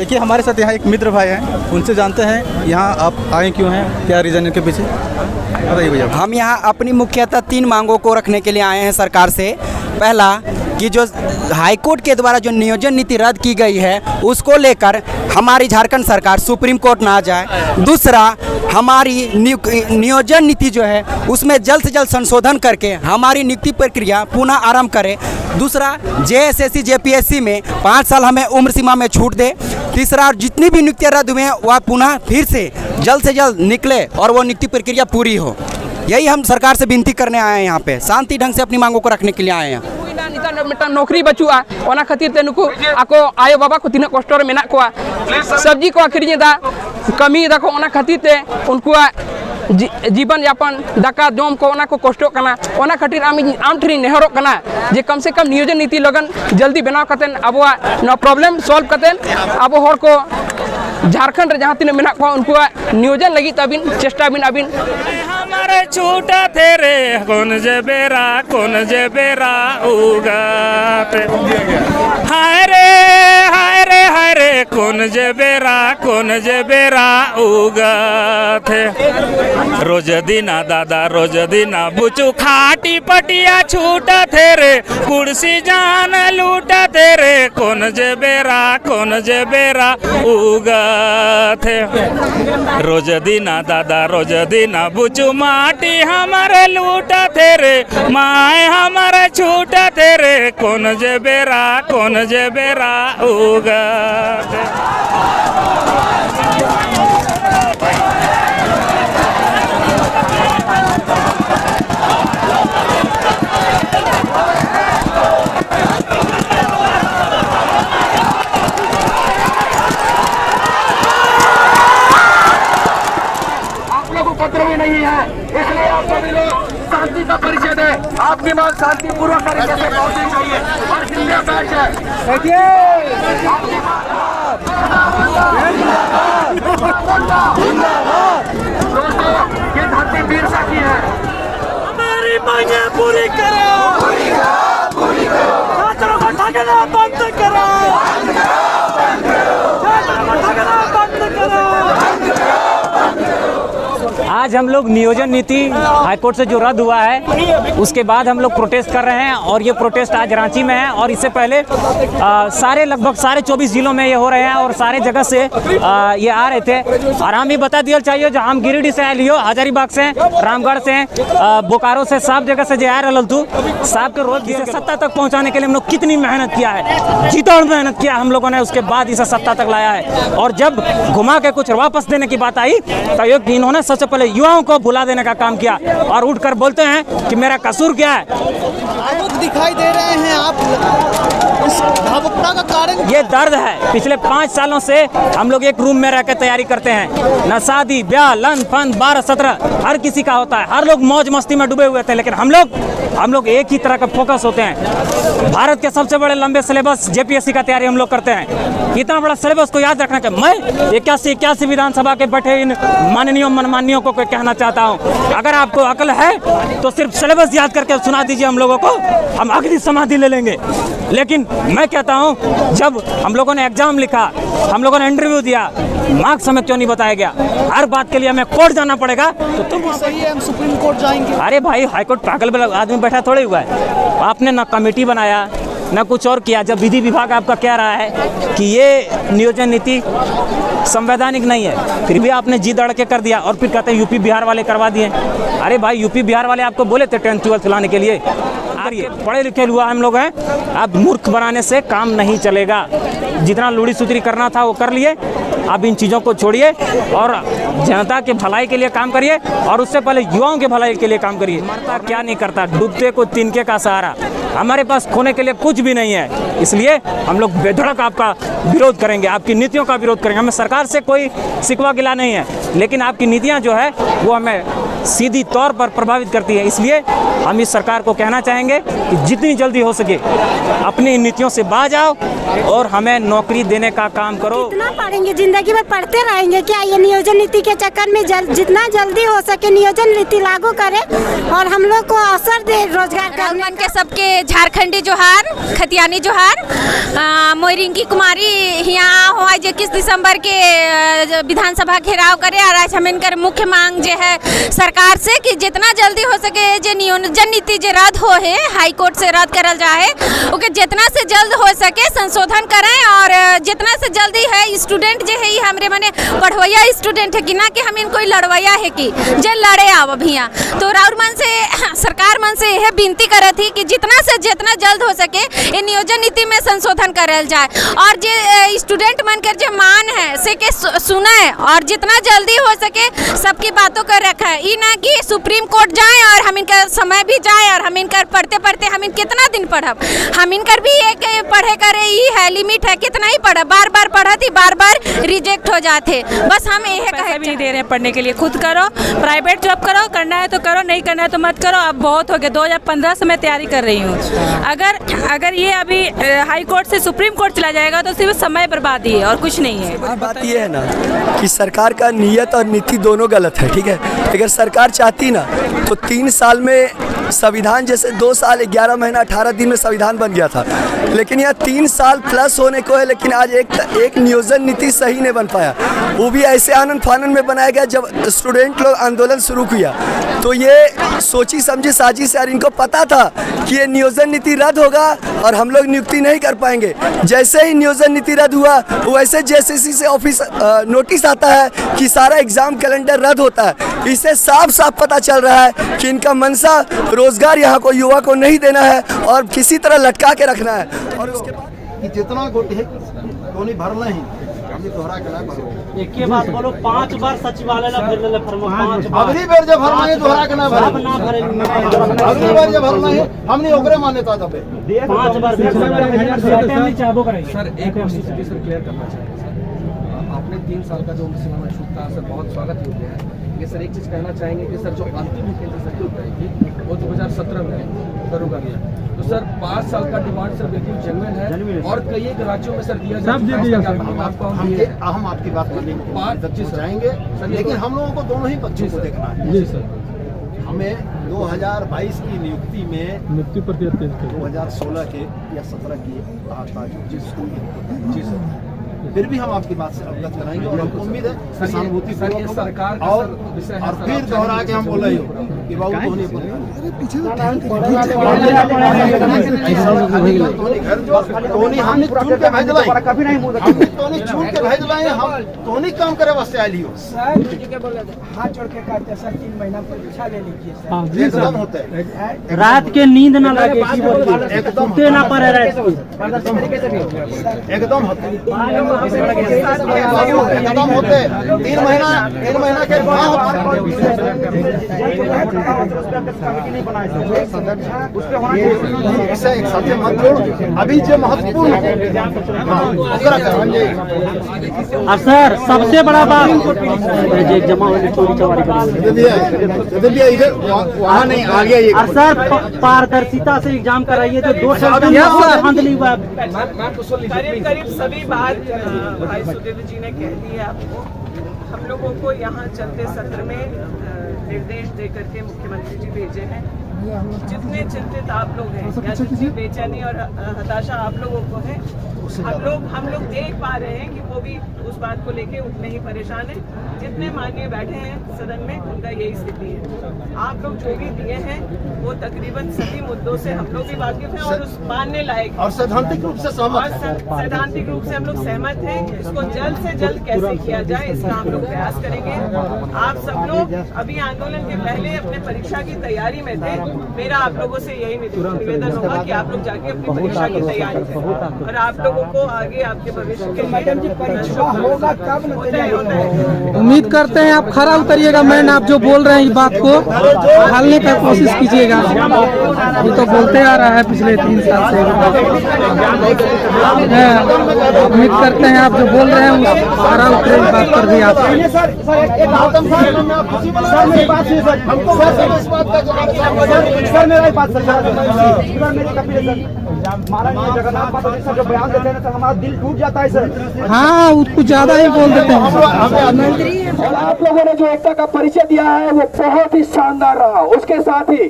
देखिए हमारे साथ यहाँ एक मित्र भाई हैं, उनसे जानते हैं यहाँ आप आए क्यों हैं, क्या रीज़न है के पीछे, बताइए भैया। हम यहाँ अपनी मुख्यतः 3 मांगों को रखने के लिए आए हैं सरकार से। पहला कि जो हाईकोर्ट के द्वारा जो नियोजन नीति रद्द की गई है उसको लेकर हमारी झारखंड सरकार सुप्रीम कोर्ट ना जाए। दूसरा, हमारी नियोजन नीति जो है उसमें जल्द से जल्द संशोधन करके हमारी नियुक्ति प्रक्रिया पुनः आरंभ करे। दूसरा, JSSC JPSC में 5 साल हमें उम्र सीमा में छूट दे। तीसरा, जितनी भी नियुक्तियाँ रद्द हुई हैं वह पुनः फिर से जल्द निकले और वो नियुक्ति प्रक्रिया पूरी हो। यही हम सरकार से विनती करने आए हैं, यहाँ पे शांति ढंग से अपनी मांगों को रखने के लिए आए हैं। नौकरी बचुआ ओना खातिर ते नुकु आको आयो बाबा को तीना कष्ट रे मेना कोआ सब्जी को आखिरी दा कमी दा को ओना खातिर ते उनको जीवन यापन दाका जम को ओना को कष्ट कना ओना खातिर आम ठरी नेहरो कना जे कम से कम नियोजन नीति लगन जल्दी बनाव कतेन अबवा नो प्रॉब्लम सॉल्व कतेन अब हर को झारखंड जहाँ तीन मेना को उनको नियोजन लगी तबिन चेष्टा बिन अबिन हमारे छूटा थे रे कौन जे बेरा उगाते हाय रे कौन जे बेरा उगाते रोज दिना दादा रोज दिना बुचू खाटी पटिया छूटा थे रे कुर्सी जान लूटा थे रे कौन जे बेरा उगाते रोज दिना दादा रोज दिना बुचू माटी हमारे लूटा थे रे माए हमारे छूटा थे रे कौन जे बेरा उगा। नहीं है इसलिए आप सभी लोग शांति का परिचय दें। आपकी मांग शांतिपूर्वक तरीके से पहुंचनी चाहिए और जिंदाबाद है। देखिए दोस्तों ये धरती वीर साथी है, हमारी मांगे पूरी करो, छात्रों को ठगना बंद करो, बंद करो। आज हम लोग नियोजन नीति हाईकोर्ट से जो रद्द हुआ है उसके बाद हम लोग प्रोटेस्ट कर रहे हैं और ये प्रोटेस्ट आज रांची में है और इससे पहले लगभग सारे 24 जिलों में ये हो रहे हैं और सारे जगह से ये आ रहे थे। और हम भी बता दिया चाहिए जो हम गिरिडीह से आए लियो, हजारीबाग से, रामगढ़ से, बोकारो से, सब जगह से जो आ रहे तू साहब के रोज इसे सत्ता तक पहुँचाने के लिए हम लोग कितनी मेहनत किया है, जीतोड़ मेहनत किया हम लोगों ने, उसके बाद इसे सत्ता तक लाया है। और जब घुमा के कुछ वापस देने की बात आई तो इन्होंने सबसे पहले युवाओं को भुला देने का काम किया और उठकर बोलते हैं कि मेरा कसूर क्या है। आप दिखाई दे रहे हैं, आप इस भावुकता का कारण ये दर्द है। पिछले 5 सालों से हम लोग एक रूम में रहकर तैयारी करते हैं, न शादी ब्याह लन फन 12-17 हर किसी का होता है, हर लोग मौज मस्ती में डूबे हुए थे, लेकिन हम लोग एक ही तरह का फोकस होते हैं। भारत के सबसे बड़े लंबे सिलेबस JPSC का तैयारी हम लोग करते हैं। इतना बड़ा सिलेबस को याद रखना चाहिए। मैं 81 विधानसभा के बैठे इन माननीयों मनमानियों को कहना चाहता हूं, अगर आपको अकल है तो सिर्फ सिलेबस याद करके सुना दीजिए हम लोगों को, हम अगली समाधि ले लेंगे। लेकिन मैं कहता हूं जब हम लोगों ने एग्जाम लिखा, हम लोगों ने इंटरव्यू दिया, मार्क्स हमें क्यों नहीं बताया गया? हर बात के लिए हमें कोर्ट जाना पड़ेगा तो तुम सही है, हम सुप्रीम कोर्ट जाएंगे। अरे भाई हाईकोर्ट पागल आदमी बैठा थोड़े हुआ है, आपने ना कमेटी बनाया ना कुछ और किया। जब विधि विभाग आपका कह रहा है कि ये नियोजन नीति संवैधानिक नहीं है, फिर भी आपने जी दड़ के कर दिया और फिर कहते हैं यूपी बिहार वाले करवा दिए। अरे भाई यूपी बिहार वाले आपको बोले थे 10th 12th लाने के लिए? पढ़े लिखे हुआ हम लोग हैं, अब मूर्ख बनाने से काम नहीं चलेगा। जितना लूड़ी सुतरी करना था वो कर लिए, अब इन चीज़ों को छोड़िए और जनता के भलाई के लिए काम करिए और उससे पहले युवाओं के भलाई के लिए काम करिए। मरता क्या नहीं करता, डूबते को तिनके का सहारा। हमारे पास खोने के लिए कुछ भी नहीं है, इसलिए हम लोग बेधड़क आपका विरोध करेंगे, आपकी नीतियों का विरोध करेंगे। हमें सरकार से कोई शिकवा गिला नहीं है, लेकिन आपकी नीतियाँ जो है वो हमें सीधी तौर पर प्रभावित करती है। इसलिए हम इस सरकार को कहना चाहेंगे कि जितनी जल्दी हो सके अपनी नीतियों से बाज आओ और हमें नौकरी देने का काम करो। कितना पढ़ेंगे, जिंदगी भर पढ़ते रहेंगे क्या? ये नियोजन नीति के चक्कर में जितना जल्दी हो सके नियोजन नीति लागू करें और हम लोग को अवसर दे रोजगार करने के। सबके झारखंडी जोहार, खतियानी जोहार। मोई रिंकी कुमारी यहाँ हुआ 21 दिसंबर के विधानसभा घेराव करे और आज हम इनकर मुख्य मांग जो है सरकार से कि जितना जल्दी हो सके जो नियोजन नीति जो रद्द हो है हाई कोर्ट से रद्द करल जाए ओके जितना से जल्द हो सके संशोधन करें और जितना से जल्दी है स्टूडेंट जो है हमरे मने पढ़वैया स्टूडेंट है कि ना कि हम इनको लड़वैया है कि जे लड़े आव भैया। तो राउर मन से सरकार मन से यह विनती करत थी कि जितना से जितना जल्द हो सके ये नियोजन नीति में संशोधन करल जाए और जो स्टूडेंट मन कर जो मान है से के सुने और जितना जल्दी हो सके सबकी बातों को रखे। ये ना कि सुप्रीम कोर्ट जाए और हम इनका समय भी जाए और हम इनकर पढ़ते पढ़ते हम इन कितना दिन पढ़ब, हम इनकर भी एक पढ़े करे ही है लिमिट है कितना ही पढ़ब, बार बार पढ़ती बार बार रिजेक्ट हो जाते। बस हम यह पैसा भी नहीं दे रहे हैं पढ़ने के लिए। खुद करो, प्राइवेट जॉब करो, करना है तो करो, नहीं करना है तो मत करो। अब बहुत हो गया, 2015 से मैं तैयारी कर रही हूँ। अगर ये अभी हाई कोर्ट से सुप्रीम कोर्ट चला जाएगा तो सिर्फ समय बर्बादी है और कुछ नहीं है। बात ये है ना कि सरकार का नियत और नीति दोनों गलत है, ठीक है। अगर सरकार चाहती ना तो 3 साल में संविधान जैसे 2 साल 11 महीना 18 दिन में संविधान बन गया था, लेकिन यह 3 साल प्लस होने को है, लेकिन आज एक नियोजन नीति सही नहीं बन पाया। वो भी ऐसे आनंद फानन में बनाया गया जब स्टूडेंट लोग आंदोलन शुरू किया तो ये सोची समझी साजिश यार, इनको पता था कि ये नियोजन नीति रद्द होगा और हम लोग नियुक्ति नहीं कर पाएंगे। जैसे ही नियोजन नीति रद्द हुआ वैसे जेएसएससी से ऑफिस नोटिस आता है कि सारा एग्जाम कैलेंडर रद्द होता है। इससे साफ साफ पता चल रहा है कि इनका मंशा रोजगार यहाँ को युवा को नहीं देना है और किसी तरह लटका के रखना है। और उसके बाद जितना गोटी है तो नहीं भरना ही दोहरा के एक बात बोलो, 5 बार सचिवालय अगली बार जब भरना है दोहरा के ना भरे, अगली बार जब भरना है हमने ओकरे मान्यता दबे 5 बार सर। एक वस्तु सर क्लियर करना चाहिए, आपने 3 साल का जो सीमा छूट था सर बहुत स्वागत योग्य है। ये सर एक चीज़ कहना चाहेंगे कि सर जो अंतिम मुख्यमंत्री सर की रहेगी वो 2017 में शुरू कर दिया, तो सर 5 साल का डिमांड सर बिल्कुल जेन्युइन है और कई एक राज्यों में सर दिया हम आपकी बात करने को जाएंगे, लेकिन हम लोगों को दोनों ही पक्षों को देखना है। जी सर, हमें 2022 की नियुक्ति में 2016 के या 17 की जी सर, फिर भी हम आपकी बात से अवगत कराएंगे और हमको उम्मीद है सहानुभूति सरकार और फिर दोहरा के हम बोल रहे हो कि बाबू धोनी हमने चुन के भेज लाए, हमने तोनी चुन के भेज लाए, हम तोनी काम करे वास्ते आइली हो। हाथ जोड़ के कहते सर 3 महीना परीक्षा ले लीजिए, एकदम होता है। रात के नींद ना लगे, एकदम ना पड़े रहे, एकदम होता है, एकदम होते 3 महीना के अभी जो महत्वपूर्ण सर सबसे बड़ा बात वहाँ नहीं आ गया सर, पारदर्शिता से एग्जाम कराइए जो 2 साल करीब सभी बात भाई सुदेव जी ने कह दी है आपको। हम लोगों को यहाँ चलते सत्र में निर्देश दे करके मुख्यमंत्री जी भेजे हैं। जितने चिंतित आप लोग हैं या जितनी बेचैनी और हताशा आप लोगों को है, हम लोग देख पा रहे हैं कि वो भी उस बात को लेके उतने ही परेशान हैं। जितने माननीय बैठे हैं सदन में उनका यही स्थिति है। आप लोग जो भी दिए हैं वो तकरीबन सभी मुद्दों से हम लोग भी वाकिफ हैं और उस मानने लायक और सैद्धांतिक रूप से सैद्धांतिक रूप से हम लोग सहमत हैं। इसको जल्द से जल्द कैसे किया जाए इसका हम लोग प्रयास करेंगे। आप सब लोग अभी आंदोलन के पहले अपने परीक्षा की तैयारी में थे, मेरा आप लोगों से यही निवेदन होगा कि आप लोग जाके अपनी परीक्षा की तैयारी करें और आप लोगों लोगों को आगे आपके भविष्य के मैडम जी परीक्षा होगा कब नतीजा? उम्मीद करते हैं आप खरा उतरिएगा। मैन आप जो बोल रहे हैं इस बात को ढालने का कोशिश कीजिएगा। ये तो बोलते आ रहा है पिछले 3 साल से। उम्मीद करते हैं आप जो बोल रहे हैं उस खरा उतरे इस बात पर भी आप। जो बयान देते हैं सर हमारा दिल टूट जाता है सर। हाँ कुछ ज्यादा ही बोल देते हैं। और आप लोगों ने जो एकता का परिचय दिया है वो बहुत ही शानदार रहा। उसके साथ ही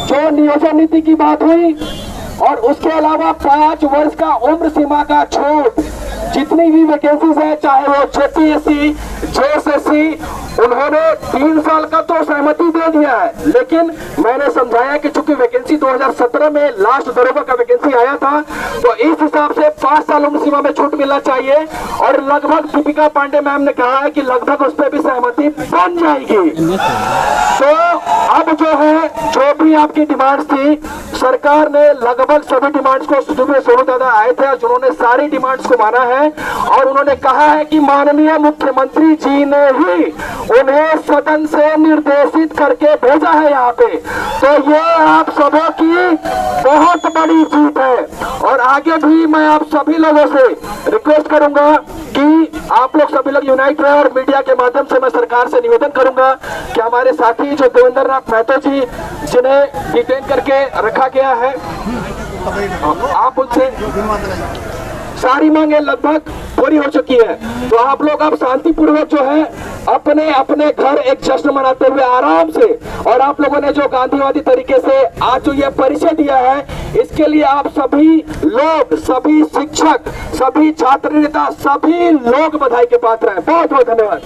जो नियोजन नीति की बात हुई और उसके अलावा 5 वर्ष का उम्र सीमा का छूट, जितनी भी वैकेंसीज है चाहे वो जेपीएससी जेएसएससी, उन्होंने 3 साल का तो सहमति दे दिया है, लेकिन मैंने समझाया कि चूंकि वैकेंसी 2017 में लास्ट दरोगा का वैकेंसी आया था तो इस हिसाब से 5 साल उम्र सीमा में छूट मिलना चाहिए। और लगभग दीपिका पांडे मैम ने कहा है कि लगभग उस पर भी सहमति बन जाएगी। तो अब जो है जो भी आपकी डिमांड्स थी सरकार ने लगभग सभी डिमांड्स को, सोनू दादा आए थे जिन्होंने सारी डिमांड्स को माना है और उन्होंने कहा है कि माननीय मुख्यमंत्री जी ने ही उन्हें सदन से निर्देशित करके भेजा है यहाँ पे। तो ये आप सबों की बहुत बड़ी जीत है। और आगे भी मैं आप सभी लोगों से रिक्वेस्ट करूंगा कि आप लोग सभी लोग यूनाइट रहे और मीडिया के माध्यम से मैं सरकार से निवेदन करूंगा कि हमारे साथी जो देवेंद्र नाथ महतो जी जिन्हें डिटेन करके रखा गया है, आप उनसे सारी मांगे लगभग पूरी हो चुकी है। तो आप लोग अब शांतिपूर्वक जो है अपने अपने घर एक जश्न मनाते हुए आराम से, और आप लोगों ने जो गांधीवादी तरीके से आज जो ये परिचय दिया है इसके लिए आप सभी लोग, सभी शिक्षक, सभी छात्र नेता, सभी लोग बधाई के पात्र हैं। बहुत बहुत धन्यवाद।